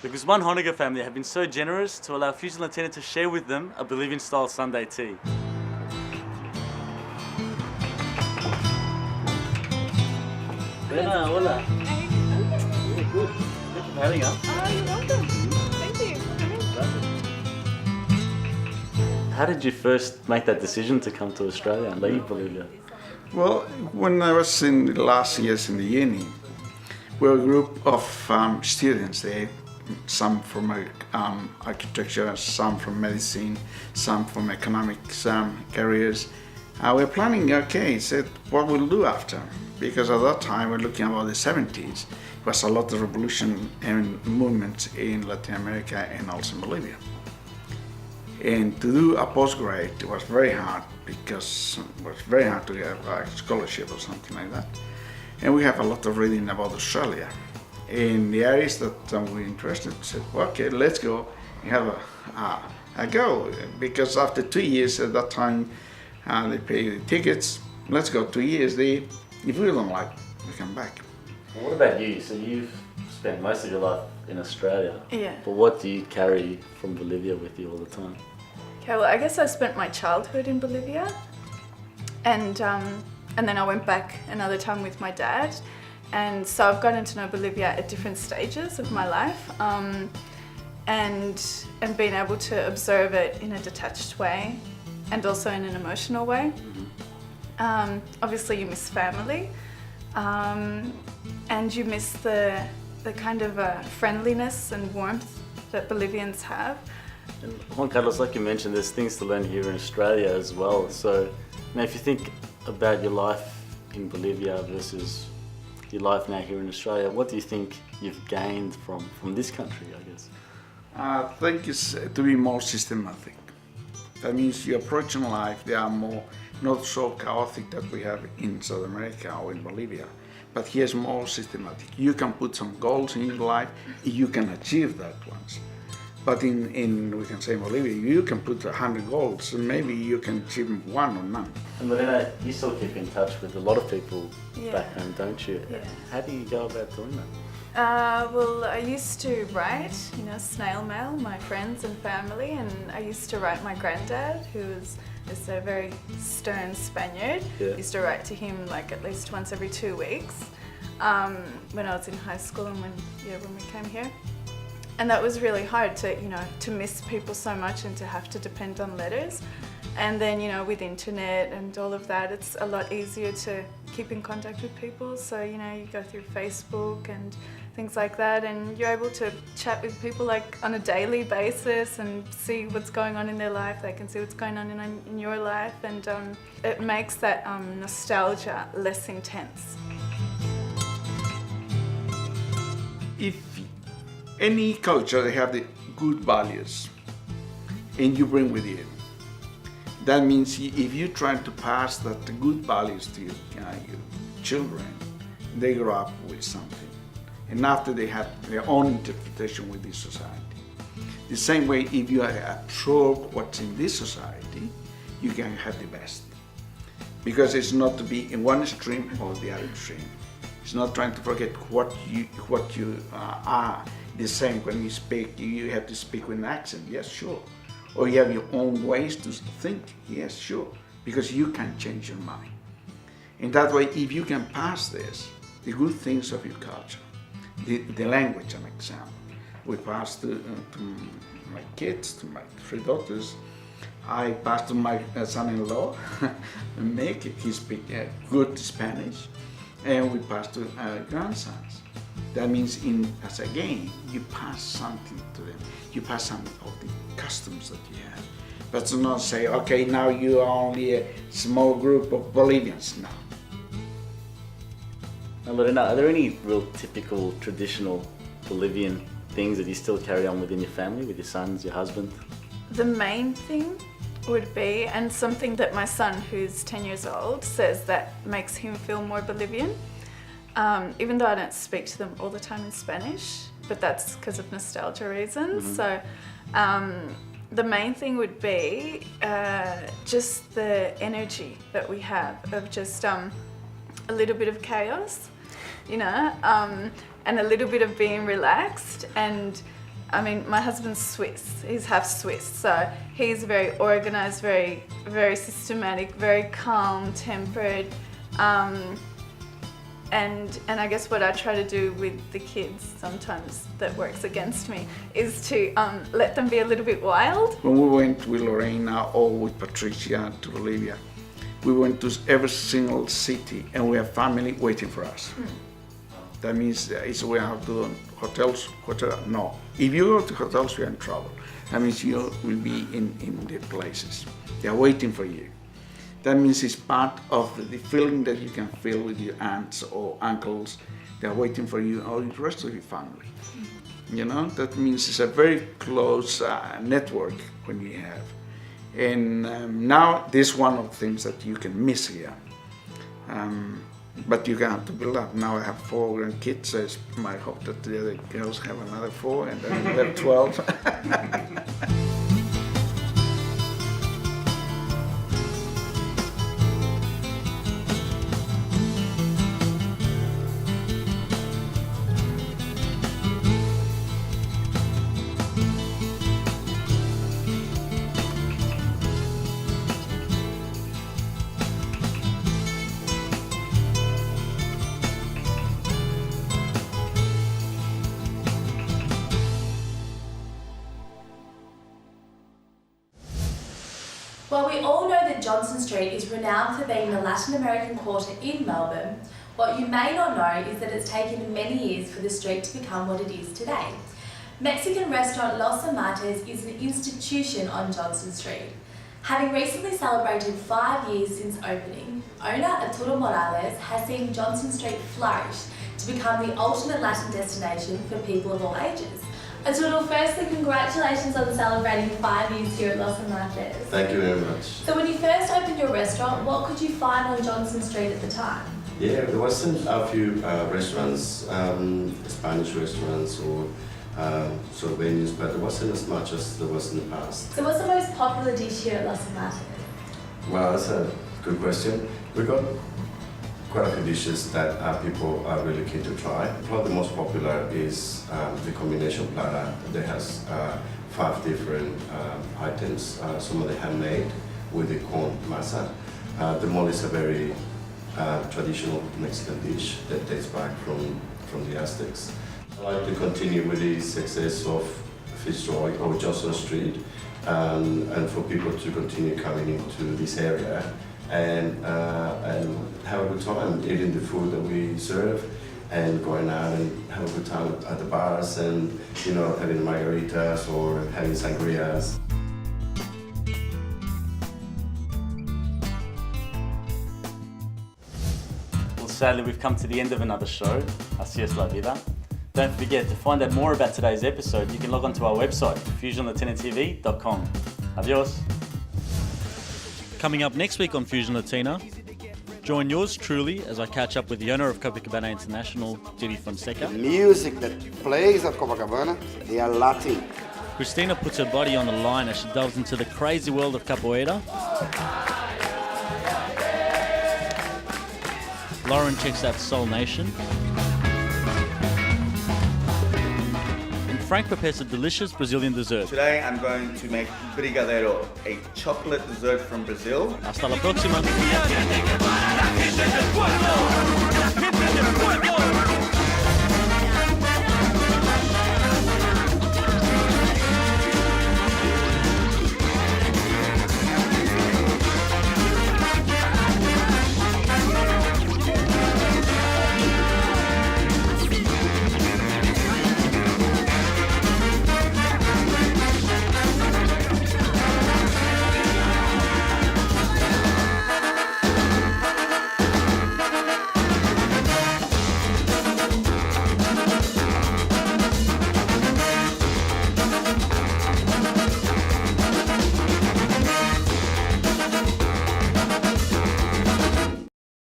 The Guzman Honega family have been so generous to allow Fusion Latina to share with them a Bolivian-style Sunday tea. Buena, hola. Really good. Thank you for having us. Oh, you're welcome. Thank you. How did you first make that decision to come to Australia and leave Bolivia? Well, when I was in the last years in the uni, we were a group of students there, some from architecture, some from medicine, some from economics careers. We're planning, said what we'll do after, because at that time we're looking about the 70s. It was a lot of revolution and movement in Latin America and also in Bolivia. And to do a postgrad was very hard because it was very hard to get a scholarship or something like that. And we have a lot of reading about Australia. In the areas that we're interested, said, well, okay, let's go and have a go. Because after 2 years at that time, they pay the tickets. Let's go 2 years there. If we don't like, we come back. Well, what about you? So you've spent most of your life in Australia. Yeah. But what do you carry from Bolivia with you all the time? Okay, well, I guess I spent my childhood in Bolivia, and then I went back another time with my dad, and so I've gotten to know Bolivia at different stages of my life, and being able to observe it in a detached way, and also in an emotional way. Obviously, you miss family, and you miss the kind of friendliness and warmth that Bolivians have. And Juan Carlos, like you mentioned, there's things to learn here in Australia as well. So, if you think about your life in Bolivia versus your life now here in Australia, what do you think you've gained from this country, I guess? I think it's to be more systematic. That means you approach in life, they are more not so chaotic that we have in South America or in Bolivia. But here's more systematic. You can put some goals in your life, you can achieve that once. But in we can say in Bolivia, you can put 100 goals, and maybe you can achieve one or none. And Lorena, you still keep in touch with a lot of people back home, don't you? Yeah. How do you go about doing that? Well, I used to write, snail mail my friends and family, and I used to write my granddad, who is a very stern Spaniard. Yeah. I used to write to him like at least once every 2 weeks when I was in high school and when we came here. And that was really hard to miss people so much and to have to depend on letters. And then, with internet and all of that, it's a lot easier to keep in contact with people. So, you go through Facebook and things like that, and you're able to chat with people like on a daily basis and see what's going on in their life. They can see what's going on in your life, and it makes that nostalgia less intense. If any culture, they have the good values, and you bring with you. That means if you try to pass that good values to your children, they grow up with something. And after they have their own interpretation with this society. The same way, if you absorb what's in this society, you can have the best. Because it's not to be in one extreme or the other extreme. It's not trying to forget what you are. The same when you speak, you have to speak with an accent, yes, sure. Or you have your own ways to think, yes, sure. Because you can change your mind. In that way, if you can pass this, the good things of your culture, the language, an example, we pass to my kids, to my 3 daughters. I pass to my son-in-law, Mick, he speaks good Spanish, and we pass to our grandsons. That means as a game, you pass something to them. You pass some of the customs that you have. But to not say, okay, now you are only a small group of Bolivians now. Now, Lorena, are there any real typical traditional Bolivian things that you still carry on within your family, with your sons, your husband? The main thing would be, and something that my son, who's 10 years old, says that makes him feel more Bolivian, even though I don't speak to them all the time in Spanish, but that's because of nostalgia reasons. So the main thing would be just the energy that we have of just a little bit of chaos, and a little bit of being relaxed, and I mean, my husband's Swiss. He's half Swiss, so he's very organized, very, very systematic, very calm, tempered. And I guess what I try to do with the kids sometimes that works against me is to let them be a little bit wild. When we went with Lorena or with Patricia to Bolivia, we went to every single city and we have family waiting for us. That means we have to do hotels. No, if you go to hotels, you're in trouble. That means you will be in the places. They are waiting for you. That means it's part of the feeling that you can feel with your aunts or uncles. They're waiting for you or the rest of your family. You know, that means it's a very close network when you have. And now this is one of the things that you can miss here. But you can have to build up. Now I have 4 grandkids, so it's my hope that the other girls have another 4 and then we have 12. While we all know that Johnson Street is renowned for being the Latin American quarter in Melbourne, what you may not know is that it's taken many years for the street to become what it is today. Mexican restaurant Los Amates is an institution on Johnson Street. Having recently celebrated 5 years since opening, owner Arturo Morales has seen Johnson Street flourish to become the ultimate Latin destination for people of all ages. Arturo, firstly, congratulations on celebrating 5 years here at Los Amates. Thank you very much. So when you first opened your restaurant, what could you find on Johnson Street at the time? Yeah, there wasn't a few restaurants, Spanish restaurants or sort of venues, but there wasn't as much as there was in the past. So what's the most popular dish here at Los Amates? Well, that's a good question. We got quite a few dishes that people are really keen to try. Probably the most popular is the combination platter that has 5 different items, some of the handmade with the corn masa. The mole is a very traditional Mexican dish that dates back from the Aztecs. I like to continue with the success of Fitzroy or Johnson Street and for people to continue coming into this area and have a good time eating the food that we serve and going out and have a good time at the bars and, you know, having margaritas or having sangrias. Well, sadly, we've come to the end of another show. Así es la vida. Don't forget, to find out more about today's episode, you can log on to our website, fusionlatinatv.com. Adios. Coming up next week on Fusion Latina, join yours truly as I catch up with the owner of Copacabana International, Judy Fonseca. Music that plays at Copacabana, they are Latin. Christina puts her body on the line as she delves into the crazy world of capoeira. Lauren checks out Soul Nation. Frank prepares a delicious Brazilian dessert. Today I'm going to make brigadeiro, a chocolate dessert from Brazil. Hasta la próxima.